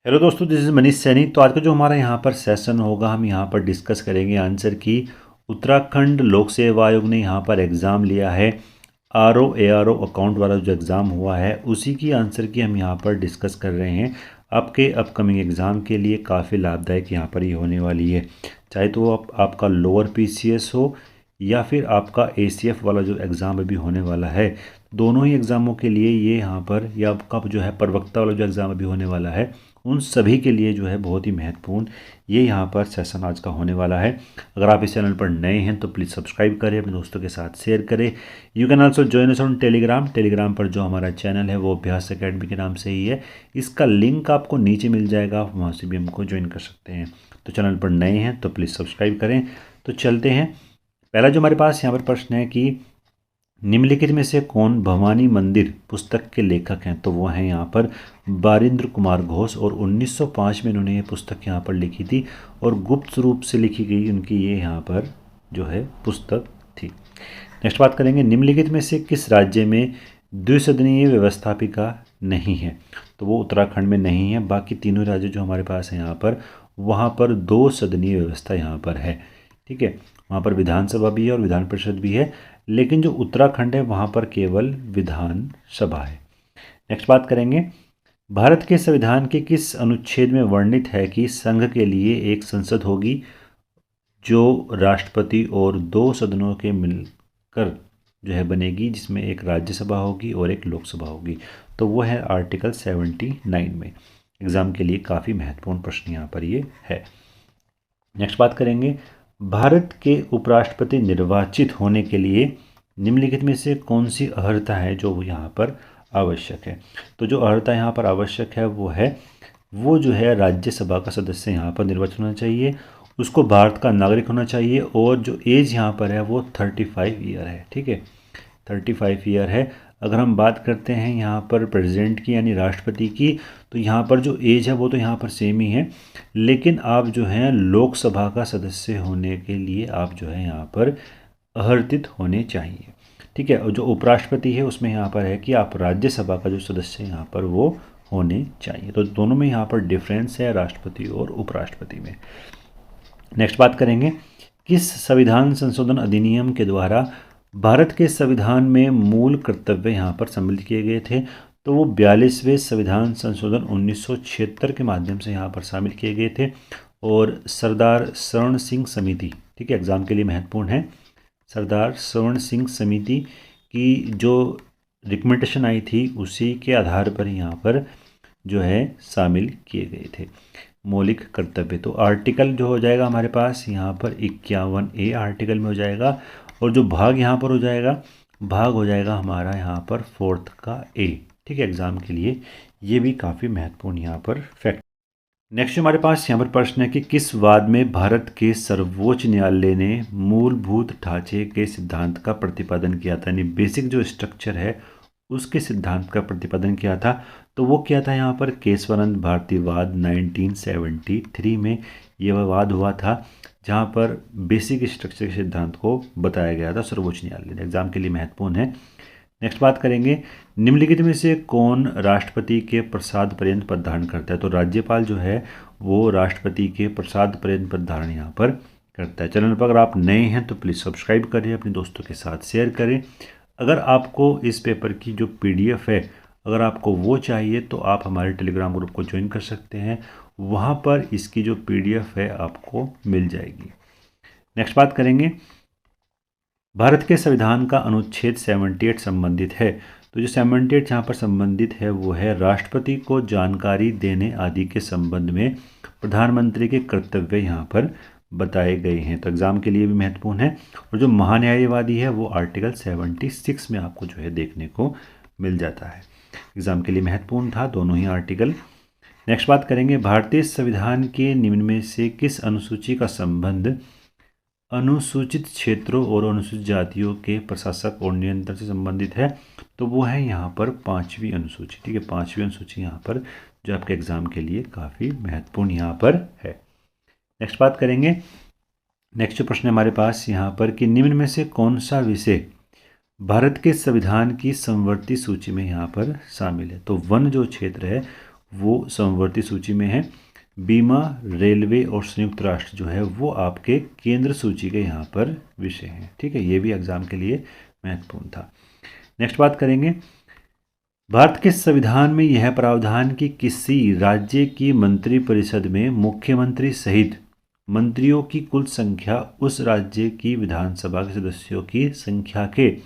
Hello दोस्तों, this is Manish Saini. तो आज का जो हमारा यहाँ पर सेशन होगा, हम यहाँ पर डिस्कस करेंगे आंसर की। उत्तराखंड लोक सेवा आयोग ने यहाँ पर एग्ज़ाम लिया है। ARO अकाउंट वाला जो एग्ज़ाम हुआ है उसी की आंसर की हम यहाँ पर डिस्कस कर रहे हैं। आपके अपकमिंग एग्ज़ाम के लिए काफ़ी लाभदायक यहाँ पर ये होने वाली है। चाहे तो आपका लोअर PCS हो या फिर आपका ACF वाला जो एग्ज़ाम अभी होने वाला है, दोनों ही एग्ज़ामों के लिए ये यहाँ पर, या आपका जो है प्रवक्ता वाला जो एग्ज़ाम अभी होने वाला है, उन सभी के लिए जो है बहुत ही महत्वपूर्ण ये यहाँ पर सेशन आज का होने वाला है। अगर आप इस चैनल पर नए हैं तो प्लीज़ सब्सक्राइब करें, अपने दोस्तों के साथ शेयर करें। You can also join us on Telegram पर जो हमारा चैनल है वो अभ्यास एकेडमी के नाम से ही है। इसका लिंक आपको नीचे मिल जाएगा, आप वहाँ से भी हमको ज्वाइन कर सकते हैं। तो चैनल पर नए हैं तो प्लीज़ सब्सक्राइब करें। तो चलते हैं। पहला जो हमारे पास यहाँ पर प्रश्न है कि निम्नलिखित में से कौन भवानी मंदिर पुस्तक के लेखक हैं। तो वो हैं यहाँ पर बारिंद्र कुमार घोष, और 1905 में इन्होंने ये पुस्तक यहाँ पर लिखी थी और गुप्त रूप से लिखी गई उनकी ये यहाँ पर जो है पुस्तक थी। नेक्स्ट बात करेंगे, निम्नलिखित में से किस राज्य में द्विसदनीय व्यवस्थापिका नहीं है। तो वो उत्तराखंड में नहीं है। बाकी तीनों राज्य जो हमारे पास हैं यहाँ पर, वहाँ पर 2 सदनीय व्यवस्था यहाँ पर है। ठीक है, वहाँ पर विधानसभा भी है और विधान परिषद भी है, लेकिन जो उत्तराखंड है वहाँ पर केवल विधानसभा है। नेक्स्ट बात करेंगे, भारत के संविधान के किस अनुच्छेद में वर्णित है कि संघ के लिए एक संसद होगी जो राष्ट्रपति और 2 सदनों के मिलकर जो है बनेगी, जिसमें एक राज्यसभा होगी और एक लोकसभा होगी। तो वो है आर्टिकल 79 में। एग्ज़ाम के लिए काफ़ी महत्वपूर्ण प्रश्न यहाँ पर ये है। नेक्स्ट बात करेंगे, भारत के उपराष्ट्रपति निर्वाचित होने के लिए निम्नलिखित में से कौन सी अर्हता है जो यहाँ पर आवश्यक है। तो जो अर्हता यहाँ पर आवश्यक है वो जो है राज्यसभा का सदस्य यहाँ पर निर्वाचित होना चाहिए, उसको भारत का नागरिक होना चाहिए, और जो एज यहाँ पर है वो 35 ईयर है। ठीक है, 35 ईयर है। अगर हम बात करते हैं यहाँ पर प्रेसिडेंट की यानी राष्ट्रपति की, तो यहाँ पर जो एज है वो तो यहाँ पर सेम ही है, लेकिन आप जो हैं लोकसभा का सदस्य होने के लिए आप जो है यहाँ पर अर्हतित होने चाहिए। ठीक है, और जो उपराष्ट्रपति है उसमें यहाँ पर है कि आप राज्यसभा का जो सदस्य यहाँ पर वो होने चाहिए। तो दोनों में यहाँ पर डिफरेंस है, राष्ट्रपति और उपराष्ट्रपति में। नेक्स्ट बात करेंगे, किस संविधान संशोधन अधिनियम के द्वारा भारत के संविधान में मूल कर्तव्य यहाँ पर सम्मिलित किए गए थे। तो वो 42वें संविधान संशोधन 1976 के माध्यम से यहाँ पर शामिल किए गए थे, और सरदार स्वर्ण सिंह समिति, ठीक है, एग्ज़ाम के लिए महत्वपूर्ण है, सरदार स्वर्ण सिंह समिति की जो रिकमेंडेशन आई थी उसी के आधार पर यहाँ पर जो है शामिल किए गए थे मौलिक कर्तव्य। तो आर्टिकल जो हो जाएगा हमारे पास यहाँ पर 51A आर्टिकल में हो जाएगा, और जो भाग यहाँ पर हो जाएगा, भाग हो जाएगा हमारा यहाँ पर 4th का A। ठीक है, एग्ज़ाम के लिए ये भी काफ़ी महत्वपूर्ण यहाँ पर फैक्ट। नेक्स्ट हमारे पास यहाँ पर प्रश्न है कि किस वाद में भारत के सर्वोच्च न्यायालय ने मूलभूत ढांचे के सिद्धांत का प्रतिपादन किया था, यानी बेसिक जो स्ट्रक्चर है उसके सिद्धांत का प्रतिपादन किया था। तो वो क्या था, यहाँ पर केशवानंद भारती वाद 1973 में ये वाद हुआ था, जहाँ पर बेसिक स्ट्रक्चर के सिद्धांत को बताया गया था सर्वोच्च न्यायालय ने। एग्जाम के लिए महत्वपूर्ण है। नेक्स्ट बात करेंगे, निम्नलिखित में से कौन राष्ट्रपति के प्रसाद पर्यंत पद धारण करता है। तो राज्यपाल जो है वो राष्ट्रपति के प्रसाद पर्यंत पद धारण यहाँ पर करता है। चैनल पर अगर आप नए हैं तो प्लीज़ सब्सक्राइब करें, अपने दोस्तों के साथ शेयर करें। अगर आपको इस पेपर की जो PDF है, अगर आपको वो चाहिए तो आप हमारे टेलीग्राम ग्रुप को ज्वाइन कर सकते हैं, वहाँ पर इसकी जो PDF है आपको मिल जाएगी। नेक्स्ट बात करेंगे, भारत के संविधान का अनुच्छेद 78 संबंधित है। तो जो 78 यहाँ पर संबंधित है वो है राष्ट्रपति को जानकारी देने आदि के संबंध में प्रधानमंत्री के कर्तव्य यहाँ पर बताए गए हैं। तो एग्ज़ाम के लिए भी महत्वपूर्ण है। और जो महान्यायवादी है वो आर्टिकल 76 में आपको जो है देखने को मिल जाता है। एग्ज़ाम के लिए महत्वपूर्ण था दोनों ही आर्टिकल। नेक्स्ट बात करेंगे, भारतीय संविधान के निम्न में से किस अनुसूची का संबंध अनुसूचित क्षेत्रों और अनुसूचित जातियों के प्रशासक और नियंत्रण से संबंधित है। तो वो है यहाँ पर 5वीं अनुसूची। ठीक है, 5वीं अनुसूची यहाँ पर जो आपके एग्ज़ाम के लिए काफ़ी महत्वपूर्ण यहाँ पर है। नेक्स्ट बात करेंगे, नेक्स्ट जो प्रश्न है हमारे पास यहाँ पर कि निम्न में से कौन सा विषय भारत के संविधान की समवर्ती सूची में यहाँ पर शामिल है। तो वन जो क्षेत्र है वो समवर्ती सूची में है। बीमा, रेलवे और संयुक्त राष्ट्र जो है वो आपके केंद्र सूची के यहाँ पर विषय हैं। ठीक है, ये भी एग्जाम के लिए महत्वपूर्ण था। नेक्स्ट बात करेंगे, भारत के संविधान में यह प्रावधान कि किसी राज्य की मंत्रिपरिषद में मुख्यमंत्री सहित मंत्रियों की कुल संख्या उस राज्य की विधानसभा के सदस्यों की संख्या के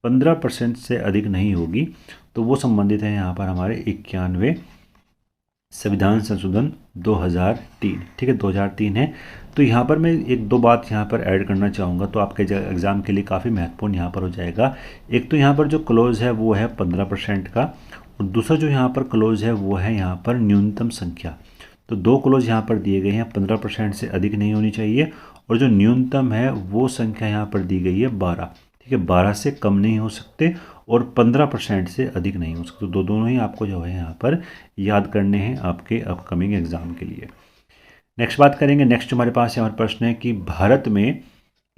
15% से अधिक नहीं होगी, तो वो संबंधित है यहाँ पर हमारे 91वें संविधान संशोधन 2003। ठीक है, 2003 है। तो यहाँ पर मैं एक दो बात यहाँ पर ऐड करना चाहूँगा, तो आपके एग्ज़ाम के लिए काफ़ी महत्वपूर्ण यहाँ पर हो जाएगा। एक तो यहाँ पर जो क्लोज है वो है 15% का, और दूसरा जो यहाँ पर क्लोज है वो है यहाँ पर न्यूनतम संख्या। तो दो क्लोज यहाँ पर दिए गए हैं, 15% से अधिक नहीं होनी चाहिए, और जो न्यूनतम है वो संख्या यहाँ पर दी गई है 12। ठीक है, 12 से कम नहीं हो सकते और 15% से अधिक नहीं हो सकते। तो दोनों ही आपको जो है यहाँ पर याद करने हैं आपके अपकमिंग एग्ज़ाम के लिए। नेक्स्ट बात करेंगे, नेक्स्ट हमारे पास हमारा प्रश्न है कि भारत में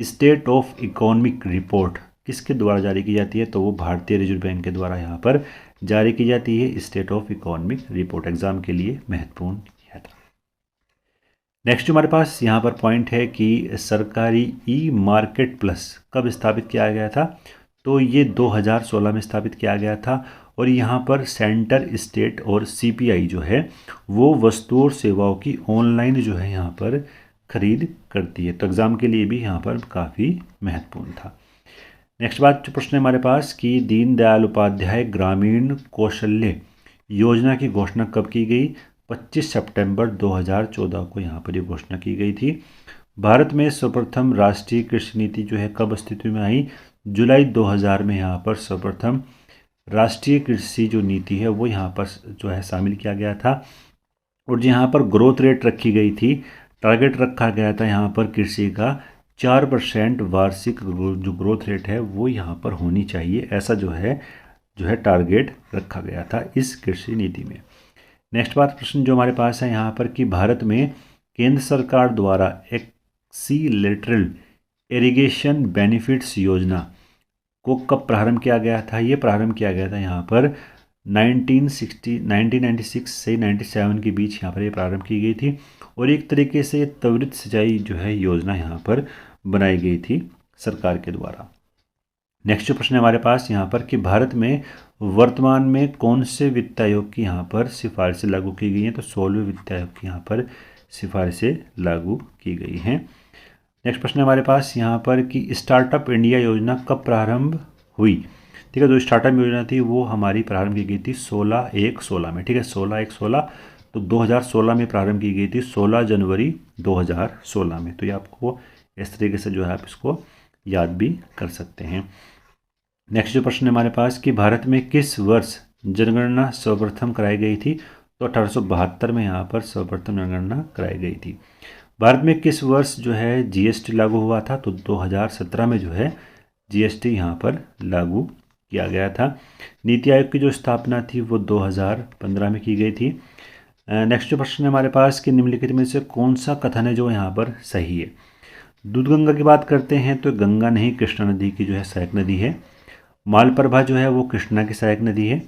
स्टेट ऑफ इकोनॉमिक रिपोर्ट किसके द्वारा जारी की जाती है, तो वो भारतीय रिजर्व बैंक के द्वारा यहाँ पर जारी की जाती है। State of economic report exam के लिए महत्वपूर्ण है। नेक्स्ट हमारे पास यहाँ पर पॉइंट है कि सरकारी ई मार्केट प्लस कब स्थापित किया गया था, तो ये 2016 में स्थापित किया गया था। और यहाँ पर सेंटर, स्टेट और सीपीआई जो है वो वस्तुओं और सेवाओं की ऑनलाइन जो है यहाँ पर खरीद करती है। तो एग्ज़ाम के लिए भी यहाँ पर काफ़ी महत्वपूर्ण था। नेक्स्ट बात जो प्रश्न है हमारे पास कि दीनदयाल उपाध्याय ग्रामीण कौशल्य योजना की घोषणा कब की गई, 25 सितंबर 2014 को यहाँ पर ये घोषणा की गई थी। भारत में सर्वप्रथम राष्ट्रीय कृषि नीति जो है कब अस्तित्व में आई, जुलाई 2000 में यहाँ पर सर्वप्रथम राष्ट्रीय कृषि जो नीति है वो यहाँ पर जो है शामिल किया गया था। और यहाँ पर ग्रोथ रेट रखी गई थी, टारगेट रखा गया था यहाँ पर कृषि का 4% वार्षिक जो ग्रोथ रेट है वो यहाँ पर होनी चाहिए, ऐसा जो है टारगेट रखा गया था इस कृषि नीति में। नेक्स्ट बात प्रश्न जो हमारे पास है यहाँ पर कि भारत में केंद्र सरकार द्वारा एक्सीलेटरल इरिगेशन बेनिफिट्स योजना को कब प्रारंभ किया गया था, ये प्रारंभ किया गया था यहाँ पर 1996 से 97 के बीच यहाँ पर ये प्रारंभ की गई थी। और एक तरीके से त्वरित सिंचाई जो है योजना यहाँ पर बनाई गई थी सरकार के द्वारा। नेक्स्ट जो प्रश्न है हमारे पास यहाँ पर कि भारत में वर्तमान में कौन से वित्त आयोग की यहाँ पर सिफारिशें लागू की गई हैं, तो 16वें वित्त आयोग की यहाँ पर सिफारिशें लागू की गई हैं। नेक्स्ट प्रश्न हमारे पास यहाँ पर कि स्टार्टअप इंडिया योजना कब प्रारंभ हुई। ठीक है, जो स्टार्टअप योजना थी वो हमारी प्रारंभ की गई थी 16/1/16 में। ठीक है, 16/1/16 तो 2016 में प्रारंभ की गई थी, 16 जनवरी 2016 में। तो ये आपको इस तरीके से जो है आप इसको याद भी कर सकते हैं। नेक्स्ट जो प्रश्न है हमारे पास कि भारत में किस वर्ष जनगणना सर्वप्रथम कराई गई थी, तो 1872 में यहाँ पर सर्वप्रथम जनगणना कराई गई थी। भारत में किस वर्ष जो है जीएसटी लागू हुआ था, तो 2017 में जो है जीएसटी यहाँ पर लागू किया गया था। नीति आयोग की जो स्थापना थी वो 2015 में की गई थी। नेक्स्ट जो प्रश्न है हमारे पास कि निम्नलिखित में से कौन सा कथन है जो यहाँ पर सही है। दूधगंगा की बात करते हैं तो गंगा नहीं कृष्णा नदी की जो है सहायक नदी है। मालप्रभा जो है वो कृष्णा की सहायक नदी है।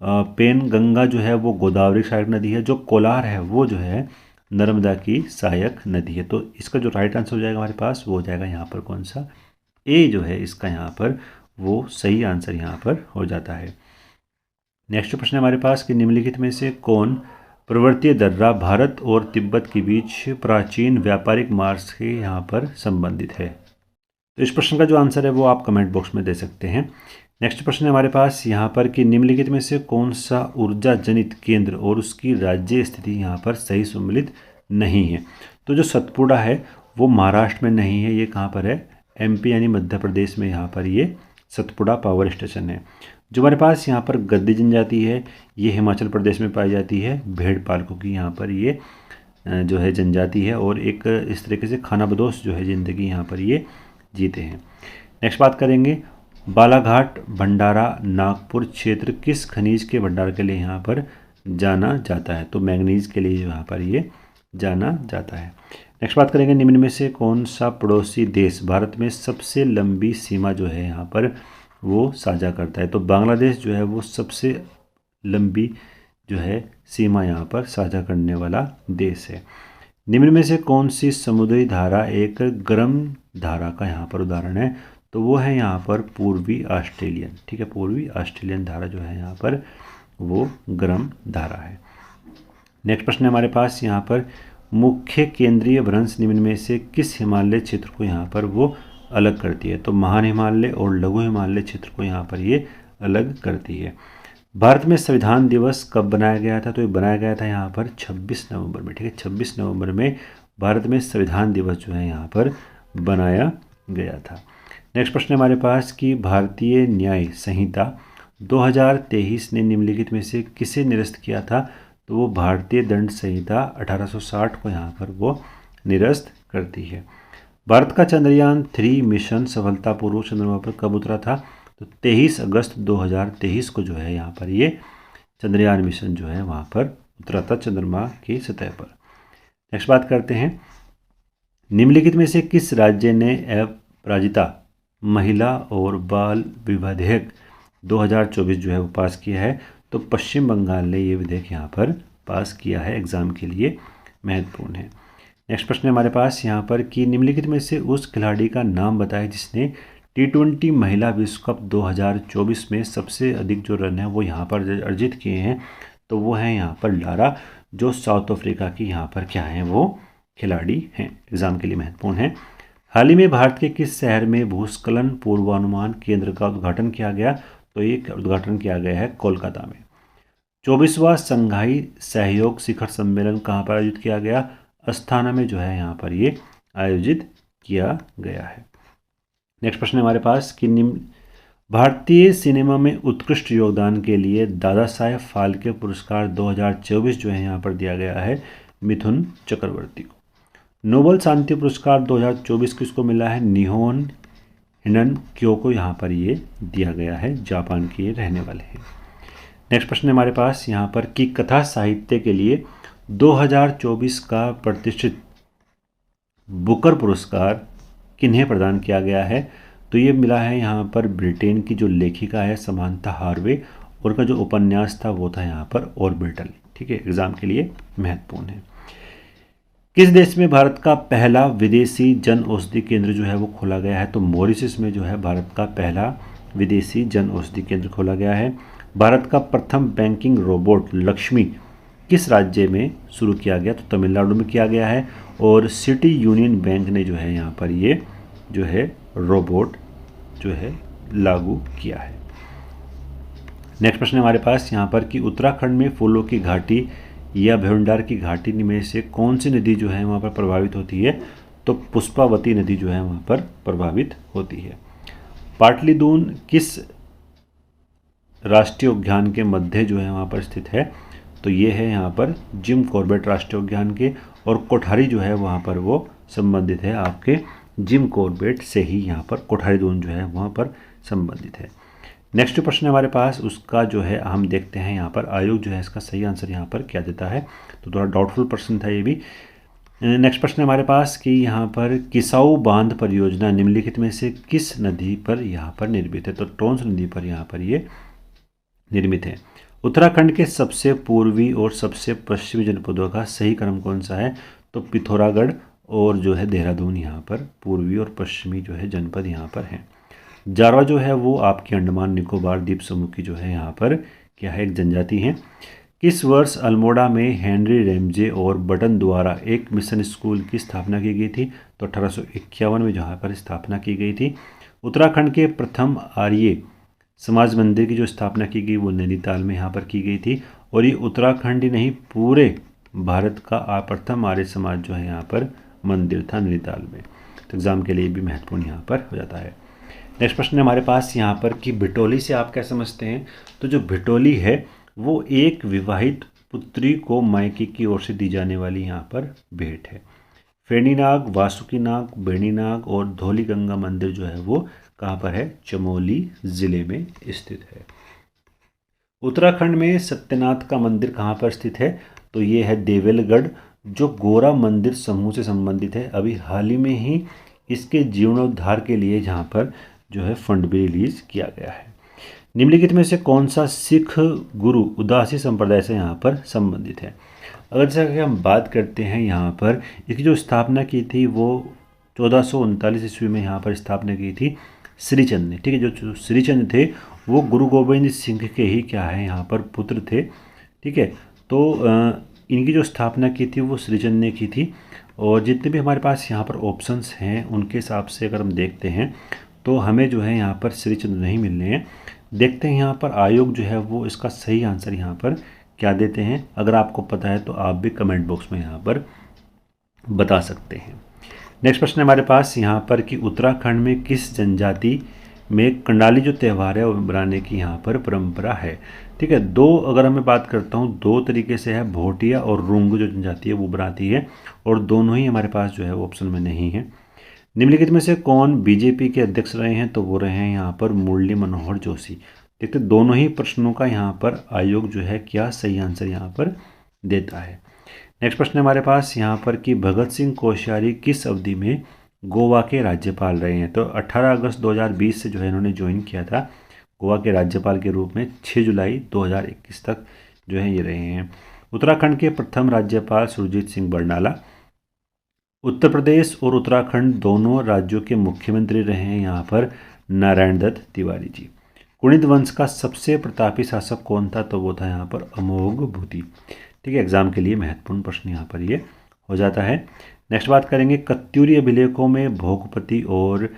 पेन गंगा जो है वो गोदावरी सहायक नदी है। जो कोलार है वो जो है नर्मदा की सहायक नदी है। तो इसका जो राइट आंसर हो जाएगा हमारे पास वो हो जाएगा यहाँ पर कौन सा, ए जो है इसका यहाँ पर वो सही आंसर यहाँ पर हो जाता है। नेक्स्ट प्रश्न है हमारे पास कि निम्नलिखित में से कौन प्रवर्तीय दर्रा भारत और तिब्बत के बीच प्राचीन व्यापारिक मार्ग से यहाँ पर संबंधित है। तो इस प्रश्न का जो आंसर है वो आप कमेंट बॉक्स में दे सकते हैं। नेक्स्ट प्रश्न है हमारे पास यहाँ पर कि निम्नलिखित में से कौन सा ऊर्जा जनित केंद्र और उसकी राज्य स्थिति यहाँ पर सही सम्मिलित नहीं है। तो जो सतपुड़ा है वो महाराष्ट्र में नहीं है, ये कहाँ पर है, एमपी यानी मध्य प्रदेश में यहाँ पर ये सतपुड़ा पावर स्टेशन है। जो हमारे पास यहाँ पर गद्दी जनजाति है ये हिमाचल प्रदेश में पाई जाती है। भेड़ पालकों की यहाँ पर ये जो है जनजाति है और एक इस तरीके से खानाबदोश जो है ज़िंदगी यहाँ पर ये जीते हैं। नेक्स्ट बात करेंगे, बालाघाट भंडारा नागपुर क्षेत्र किस खनिज के भंडार के लिए यहाँ पर जाना जाता है, तो मैंगनीज के लिए यहाँ पर ये जाना जाता है। नेक्स्ट बात करेंगे, निम्न में से कौन सा पड़ोसी देश भारत में सबसे लंबी सीमा जो है यहाँ पर वो साझा करता है, तो बांग्लादेश जो है वो सबसे लंबी जो है सीमा यहाँ पर साझा करने वाला देश है। निम्न में से कौन सी समुद्री धारा एक गर्म धारा का यहाँ पर उदाहरण है? तो वो है यहाँ पर पूर्वी ऑस्ट्रेलियन, ठीक है, पूर्वी ऑस्ट्रेलियन धारा जो है यहाँ पर वो गर्म धारा है। नेक्स्ट प्रश्न हमारे पास यहाँ पर मुख्य केंद्रीय भ्रंश निम्न में से किस हिमालय क्षेत्र को यहाँ पर वो अलग करती है? तो महान हिमालय और लघु हिमालय क्षेत्र को यहाँ पर ये अलग करती है। भारत में संविधान दिवस कब बनाया गया था? तो ये बनाया गया था यहाँ पर 26 नवंबर में, ठीक है, 26 नवंबर में भारत में संविधान दिवस जो है यहाँ पर बनाया गया था। नेक्स्ट प्रश्न हमारे पास कि भारतीय न्याय संहिता 2023 ने निम्नलिखित में से किसे निरस्त किया था? तो वो भारतीय दंड संहिता 1860 को यहाँ पर वो निरस्त करती है। भारत का चंद्रयान 3 मिशन सफलतापूर्वक चंद्रमा पर कब उतरा था? तो 23 अगस्त 2023 को जो है यहाँ पर ये चंद्रयान मिशन जो है वहाँ पर उतरा था चंद्रमा की सतह पर। नेक्स्ट बात करते हैं, निम्नलिखित में से किस राज्य ने अपराजिता महिला और बाल विधेयक 2024 जो है वो पास किया है? तो पश्चिम बंगाल ने ये विधेयक यहाँ पर पास किया है, एग्जाम के लिए महत्वपूर्ण है। नेक्स्ट प्रश्न हमारे पास यहाँ पर कि निम्नलिखित में से उस खिलाड़ी का नाम बताएं जिसने T20 महिला विश्व कप 2024 में सबसे अधिक जो रन है वो यहाँ पर अर्जित किए हैं। तो वो हैं यहाँ पर लारा, जो साउथ अफ्रीका की यहाँ पर क्या हैं वो खिलाड़ी हैं, एग्जाम के लिए महत्वपूर्ण है। हाल ही में भारत के किस शहर में भूस्खलन पूर्वानुमान केंद्र का उद्घाटन किया गया? तो ये उद्घाटन किया गया है कोलकाता में। 24वां संघाई सहयोग शिखर सम्मेलन कहाँ पर आयोजित किया गया? अस्थाना में जो है यहाँ पर ये आयोजित किया गया है। नेक्स्ट प्रश्न हमारे पास कि भारतीय सिनेमा में उत्कृष्ट योगदान के लिए दादा साहेब फाल्के पुरस्कार 2024 जो है यहाँ पर दिया गया है मिथुन चक्रवर्ती को। नोबेल शांति पुरस्कार 2024 किसको मिला है? निहोन हिनन क्यो को यहाँ पर ये दिया गया है, जापान के ये रहने वाले हैं। नेक्स्ट प्रश्न हमारे पास यहाँ पर कि कथा साहित्य के लिए 2024 का प्रतिष्ठित बुकर पुरस्कार किन्हें प्रदान किया गया है? तो ये मिला है यहाँ पर ब्रिटेन की जो लेखिका है समांथा हार्वे, और का जो उपन्यास था वो था यहाँ पर ऑर्बिटल, ठीक है, एग्जाम के लिए महत्वपूर्ण है। किस देश में भारत का पहला विदेशी जन औषधि केंद्र जो है वो खोला गया है? तो मॉरिशस में जो है भारत का पहला विदेशी जन औषधि केंद्र खोला गया है। भारत का प्रथम बैंकिंग रोबोट लक्ष्मी किस राज्य में शुरू किया गया? तो तमिलनाडु में किया गया है। और सिटी यूनियन बैंक ने जो है यहाँ पर ये जो है रोबोट जो है लागू किया है। नेक्स्ट प्रश्न हमारे पास यहाँ पर कि उत्तराखंड में फूलों की घाटी या भेंडार की घाटी में से कौन सी नदी जो है वहाँ पर प्रभावित होती है? तो पुष्पावती नदी जो है वहाँ पर प्रभावित होती है। पाटलिदून किस राष्ट्रीय उद्यान के मध्य जो है वहाँ पर स्थित है? तो ये है यहाँ पर जिम कॉर्बेट राष्ट्रीय उद्यान के, और कोठारी जो है वहाँ पर वो संबंधित है आपके जिम कॉर्बेट से ही, यहाँ पर कोठारीदून जो है वहाँ पर संबंधित है। नेक्स्ट प्रश्न हमारे पास उसका जो है हम देखते हैं यहाँ पर आयोग जो है इसका सही आंसर यहाँ पर क्या देता है, तो थोड़ा डाउटफुल प्रश्न था ये भी। नेक्स्ट प्रश्न हमारे पास कि यहाँ पर किसाऊ बांध परियोजना निम्नलिखित में से किस नदी पर यहाँ पर निर्मित है? तो टोंस नदी पर यहाँ पर ये निर्मित है। उत्तराखंड के सबसे पूर्वी और सबसे पश्चिमी जनपदों का सही क्रम कौन सा है? तो पिथौरागढ़ और जो है देहरादून यहाँ पर पूर्वी और पश्चिमी जो है जनपद यहाँ पर हैं। जारवा जो है वो आपके अंडमान निकोबार द्वीप समूह की जो है यहाँ पर क्या है, एक जनजाति है। किस वर्ष अल्मोड़ा में हेनरी रैमजे और बटन द्वारा एक मिशन स्कूल की स्थापना की गई थी? तो 1851 में जहाँ पर स्थापना की गई थी। उत्तराखंड के प्रथम आर्य समाज मंदिर की जो स्थापना की गई वो नैनीताल में यहाँ पर की गई थी, और ये उत्तराखंड ही नहीं पूरे भारत का प्रथम आर्य समाज जो है यहाँ पर मंदिर था नैनीताल में। तो एग्जाम के लिए भी महत्वपूर्ण यहाँ पर हो जाता है। नेक्स्ट प्रश्न हमारे पास यहाँ पर कि भिटोली से आप क्या समझते हैं? तो जो भिटोली है वो एक विवाहित पुत्री को मायके की ओर से दी जाने वाली यहाँ पर भेंट है। फेणीनाग, वासुकीनाग, बेणीनाग और धौलीगंगा मंदिर जो है वो कहाँ पर है? चमोली जिले में स्थित है। उत्तराखंड में सत्यनाथ का मंदिर कहाँ पर स्थित है? तो ये है देवलगढ़, जो गोरा मंदिर समूह से संबंधित है। अभी हाल ही में ही इसके जीर्णोद्धार के लिए जहाँ पर जो है फंड भी रिलीज किया गया है। निम्नलिखित में से कौन सा सिख गुरु उदासी संप्रदाय से यहाँ पर संबंधित है। अगर जैसा कि हम बात करते हैं यहाँ पर, इसकी जो स्थापना की थी वो 1439 ईस्वी में यहाँ पर स्थापना की थी श्रीचंद ने। ठीक है, जो श्रीचंद थे वो गुरु गोविंद सिंह के ही क्या है यहाँ पर पुत्र थे। ठीक है, तो इनकी जो स्थापना की थी वो श्रीचंद ने की थी। और जितने भी हमारे पास यहाँ पर ऑप्शंस हैं उनके हिसाब से अगर हम देखते हैं तो हमें जो है यहाँ पर श्रीचंद नहीं मिल रहे हैं। देखते हैं यहाँ पर आयोग जो है वो इसका सही आंसर यहाँ पर क्या देते हैं। अगर आपको पता है तो आप भी कमेंट बॉक्स में यहाँ पर बता सकते हैं। नेक्स्ट प्रश्न हमारे पास यहाँ पर कि उत्तराखंड में किस जनजाति में कंडाली जो त्यौहार है वो मनाने की यहाँ पर परंपरा है। ठीक है, दो अगर मैं बात करता हूँ, दो तरीके से है, भोटिया और रुंग जो जनजाति है वो बनाती है, और दोनों ही हमारे पास जो है वो ऑप्शन में नहीं है। निम्नलिखित में से कौन बीजेपी के अध्यक्ष रहे हैं, तो वो रहे हैं यहाँ पर मुरली मनोहर जोशी। देखते दोनों ही प्रश्नों का यहाँ पर आयोग जो है क्या सही आंसर यहाँ पर देता है। नेक्स्ट प्रश्न हमारे पास यहाँ पर कि भगत सिंह कोश्यारी किस अवधि में गोवा के राज्यपाल रहे हैं। तो 18 अगस्त 2020 से जो है इन्होंने ज्वाइन किया था गोवा के राज्यपाल के रूप में, 6 जुलाई 2021 तक जो है ये रहे हैं। उत्तराखंड के प्रथम राज्यपाल सुरजीत सिंह बरनाला। उत्तर प्रदेश और उत्तराखंड दोनों राज्यों के मुख्यमंत्री रहे हैं यहाँ पर नारायण दत्त तिवारी जी। कुणिद वंश का सबसे प्रतापी शासक कौन था, तो वो था यहाँ पर अमोघ भूति। ठीक है, एग्जाम के लिए महत्वपूर्ण प्रश्न यहाँ पर ये हो जाता है। नेक्स्ट बात करेंगे कत्यूरी अभिलेखों में भोगपति और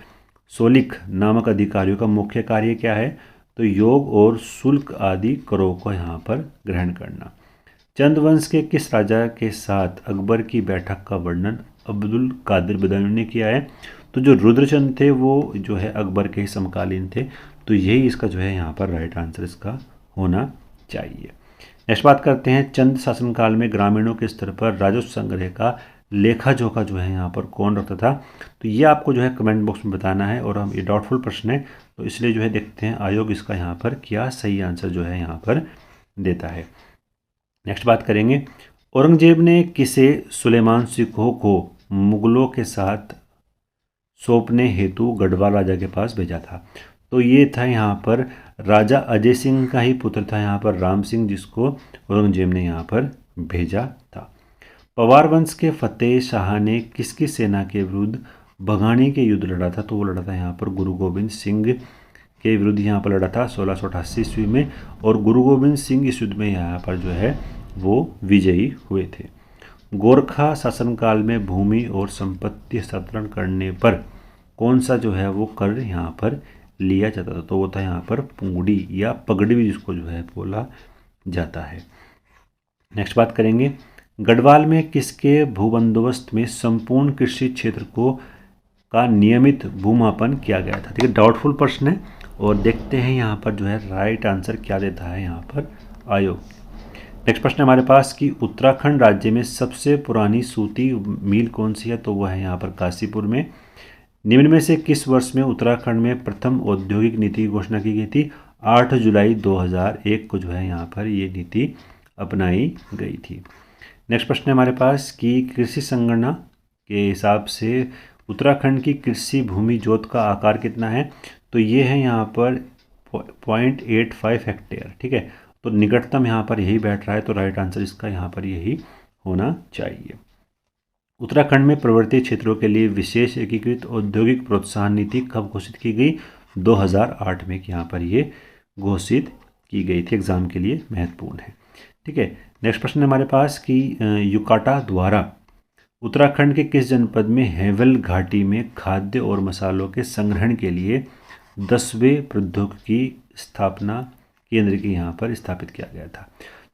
सोलिक नामक अधिकारियों का मुख्य कार्य क्या है, तो योग और शुल्क आदि करों को यहाँ पर ग्रहण करना। चंद के किस राजा के साथ अकबर की बैठक का वर्णन अब्दुल कादिर बदायूं ने किया है, तो जो रुद्रचंद थे वो जो है अकबर के ही समकालीन थे, तो यही इसका जो है यहाँ पर राइट आंसर इसका होना चाहिए। नेक्स्ट बात करते हैं चंद शासनकाल में ग्रामीणों के स्तर पर राजस्व संग्रह का लेखा जोखा जो है यहाँ पर कौन रखता था, तो ये आपको जो है कमेंट बॉक्स में बताना है। और हम ये डाउटफुल प्रश्न है तो इसलिए जो है देखते हैं आयोग इसका यहाँ पर क्या सही आंसर जो है यहाँ पर देता है। नेक्स्ट बात करेंगे औरंगजेब ने किसे सुलेमान सिखों को मुगलों के साथ सौंपने हेतु गढ़वाल राजा के पास भेजा था, तो ये था यहाँ पर राजा अजय सिंह का ही पुत्र था यहाँ पर राम सिंह, जिसको औरंगजेब ने यहाँ पर भेजा था। पवार वंश के फतेह शाह ने किसकी सेना के विरुद्ध बघानी के युद्ध लड़ा था, तो वो लड़ा था यहाँ पर गुरु गोविंद सिंह के विरुद्ध यहाँ पर लड़ा था 1688 ईस्वी में, और गुरु गोविंद सिंह इस युद्ध में यहाँ पर जो है वो विजयी हुए थे। गोरखा शासनकाल में भूमि और संपत्ति हस्तांतरण करने पर कौन सा जो है वो कर यहाँ पर लिया जाता था, तो वो था यहाँ पर पुंगड़ी या पगड़ी भी जिसको जो है बोला जाता है। नेक्स्ट बात करेंगे गढ़वाल में किसके भूबंदोबस्त में संपूर्ण कृषि क्षेत्र को का नियमित भूमापन किया गया था। ठीक है, डाउटफुल प्रश्न है और देखते हैं यहाँ पर जो है राइट आंसर क्या देता है यहाँ पर आयोग। नेक्स्ट प्रश्न हमारे पास कि उत्तराखंड राज्य में सबसे पुरानी सूती मिल कौन सी है, तो वह है यहाँ पर काशीपुर में। निम्न में से किस वर्ष में उत्तराखंड में प्रथम औद्योगिक नीति की घोषणा की गई थी, 8 जुलाई 2001 को जो है यहाँ पर ये नीति अपनाई गई थी। नेक्स्ट प्रश्न हमारे पास कि कृषि संगणना के हिसाब से उत्तराखंड की कृषि भूमि जोत का आकार कितना है, तो ये है यहाँ पर 0.85 हेक्टेयर। ठीक है, तो निकटतम यहाँ पर यही बैठ रहा है, तो राइट आंसर इसका यहाँ पर यही होना चाहिए। उत्तराखंड में पर्वतीय क्षेत्रों के लिए विशेष एकीकृत औद्योगिक प्रोत्साहन नीति कब घोषित की गई, 2008 में यहाँ पर ये घोषित की गई थी, एग्जाम के लिए महत्वपूर्ण है। ठीक है, नेक्स्ट प्रश्न हमारे पास कि युकाटा द्वारा उत्तराखंड के किस जनपद में हेवल घाटी में खाद्य और मसालों के संग्रहण के लिए 10वें प्रौद्योगिकी स्थापना केंद्र की यहाँ पर स्थापित किया गया था,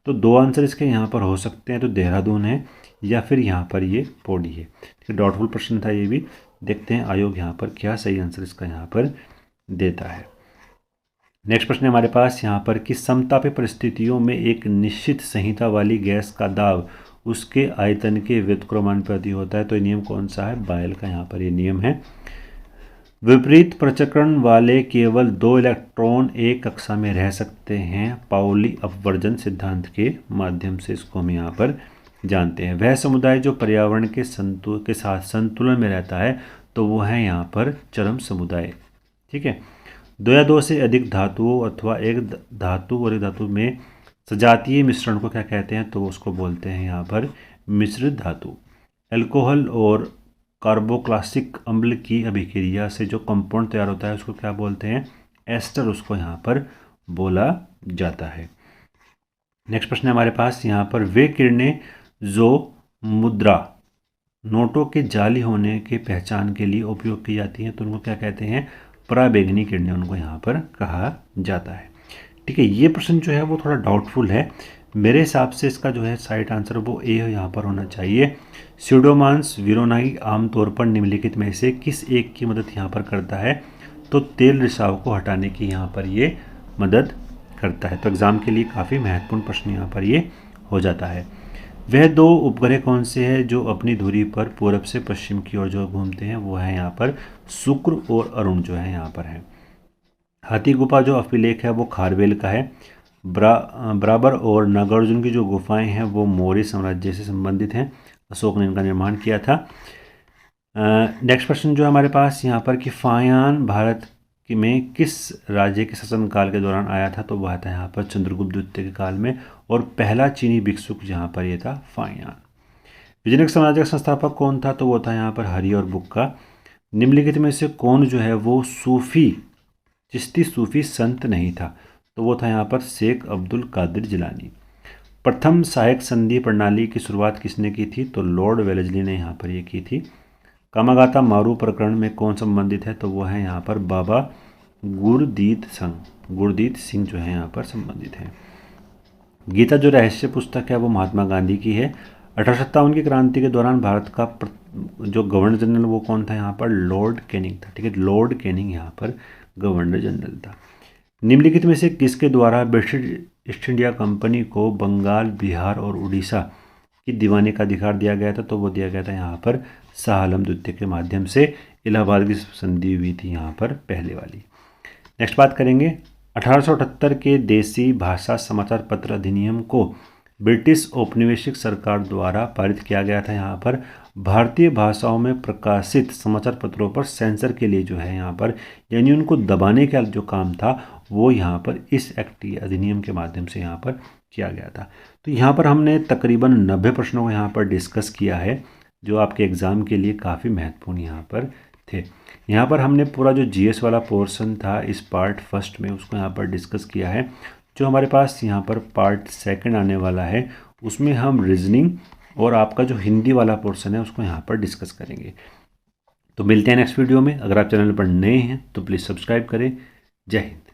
तो दो आंसर इसके यहाँ पर हो सकते हैं, तो देहरादून है या फिर यहाँ पर ये पौड़ी है। ठीक है, डाउटफुल प्रश्न था ये भी, देखते हैं आयोग यहाँ पर क्या सही आंसर इसका यहाँ पर देता है। नेक्स्ट प्रश्न हमारे पास यहाँ पर कि समतापी परिस्थितियों में एक निश्चित संहिता वाली गैस का दाब उसके आयतन के व्युत्क्रमानुपाती होता है, तो ये नियम कौन सा है, बायल का यहाँ पर ये नियम है। विपरीत प्रचक्रण वाले केवल 2 इलेक्ट्रॉन एक कक्षा में रह सकते हैं, पाउली अपवर्जन सिद्धांत के माध्यम से इसको हम यहाँ पर जानते हैं। वह समुदाय जो पर्यावरण के साथ संतुलन में रहता है, तो वो है यहाँ पर चरम समुदाय। ठीक है, दो या दो से अधिक धातुओं अथवा एक धातु और एक धातु में सजातीय मिश्रण को क्या कहते हैं, तो उसको बोलते हैं यहाँ पर मिश्रित धातु। अल्कोहल और कार्बोक्लासिक अम्ल की अभिक्रिया से जो कंपाउंड तैयार होता है उसको क्या बोलते हैं, एस्टर उसको यहाँ पर बोला जाता है। नेक्स्ट प्रश्न है हमारे पास यहाँ पर, वे किरणें जो मुद्रा नोटों के जाली होने के पहचान के लिए उपयोग की जाती हैं तो उनको क्या कहते हैं, पराबैंगनी किरणें उनको यहाँ पर कहा जाता है। ठीक है, ये प्रश्न जो है वो थोड़ा डाउटफुल है। मेरे हिसाब से इसका जो है साइट आंसर वो ए यहाँ पर होना चाहिए। स्यूडोमोनास वीरोनाई आमतौर पर निम्नलिखित में से किस एक की मदद यहाँ पर करता है, तो तेल रिसाव को हटाने की यहाँ पर ये मदद करता है। तो एग्ज़ाम के लिए काफ़ी महत्वपूर्ण प्रश्न यहाँ पर ये हो जाता है। वह दो उपग्रह कौन से हैं जो अपनी दूरी पर पूरब से पश्चिम की ओर जो घूमते हैं, वो है यहाँ पर शुक्र और अरुण जो है यहाँ पर है। हाथी गुफा जो अभिलेख है वो खारवेल का है। बराबर और नागार्जुन की जो गुफाएं हैं वो मौर्य साम्राज्य से संबंधित हैं, अशोक ने इनका निर्माण किया था। नेक्स्ट प्रश्न जो हमारे पास यहाँ पर कि फायान भारत में किस राज्य के शासनकाल के दौरान आया था, तो वह था यहाँ पर चंद्रगुप्त द्वितीय के काल में, और पहला चीनी भिक्षुक यहाँ पर ये था फायान। विजयनगर साम्राज्य का संस्थापक कौन था, तो वो था यहाँ पर हरि और बुक्का। निम्नलिखित में से कौन जो है वो सूफी चिश्ती सूफी संत नहीं था, तो वो था यहाँ पर शेख अब्दुल कादिर जिलानी। प्रथम सहायक संधि प्रणाली की शुरुआत किसने की थी, तो लॉर्ड वेलेस्ली ने यहाँ पर ये की थी। कामागाता मारू प्रकरण में कौन संबंधित है, तो वो है यहाँ पर बाबा गुरदीत सिंह जो है यहाँ पर संबंधित है। गीता जो रहस्य पुस्तक है वो महात्मा गांधी की है। 1857 की क्रांति के दौरान भारत का जो गवर्नर जनरल वो कौन था, यहाँ पर लॉर्ड कैनिंग था। ठीक है, लॉर्ड कैनिंग यहाँ पर गवर्नर जनरल था। निम्नलिखित में से किसके द्वारा ब्रिटिश ईस्ट इंडिया कंपनी को बंगाल, बिहार और उड़ीसा की दीवानी का अधिकार दिया गया था, तो वो दिया गया था यहाँ पर शाह आलम द्वितीय के माध्यम से। इलाहाबाद की संधि हुई थी यहाँ पर पहले वाली। नेक्स्ट बात करेंगे, 1878 के देसी भाषा समाचार पत्र अधिनियम को ब्रिटिश औपनिवेशिक सरकार द्वारा पारित किया गया था। यहाँ पर भारतीय भाषाओं में प्रकाशित समाचार पत्रों पर सेंसर के लिए जो है यहाँ पर, यानी उनको दबाने का जो काम था वो यहाँ पर इस एक्ट अधिनियम के माध्यम से यहाँ पर किया गया था। तो यहाँ पर हमने तकरीबन 90 प्रश्नों को यहाँ पर डिस्कस किया है जो आपके एग्ज़ाम के लिए काफ़ी महत्वपूर्ण यहाँ पर थे। यहाँ पर हमने पूरा जो जीएस वाला पोर्शन था इस पार्ट फर्स्ट में उसको यहाँ पर डिस्कस किया है। जो हमारे पास यहाँ पर पार्ट सेकंड आने वाला है उसमें हम रीजनिंग और आपका जो हिंदी वाला पोर्शन है उसको यहाँ पर डिस्कस करेंगे। तो मिलते हैं नेक्स्ट वीडियो में। अगर आप चैनल पर नए हैं तो प्लीज़ सब्सक्राइब करें। जय हिंद।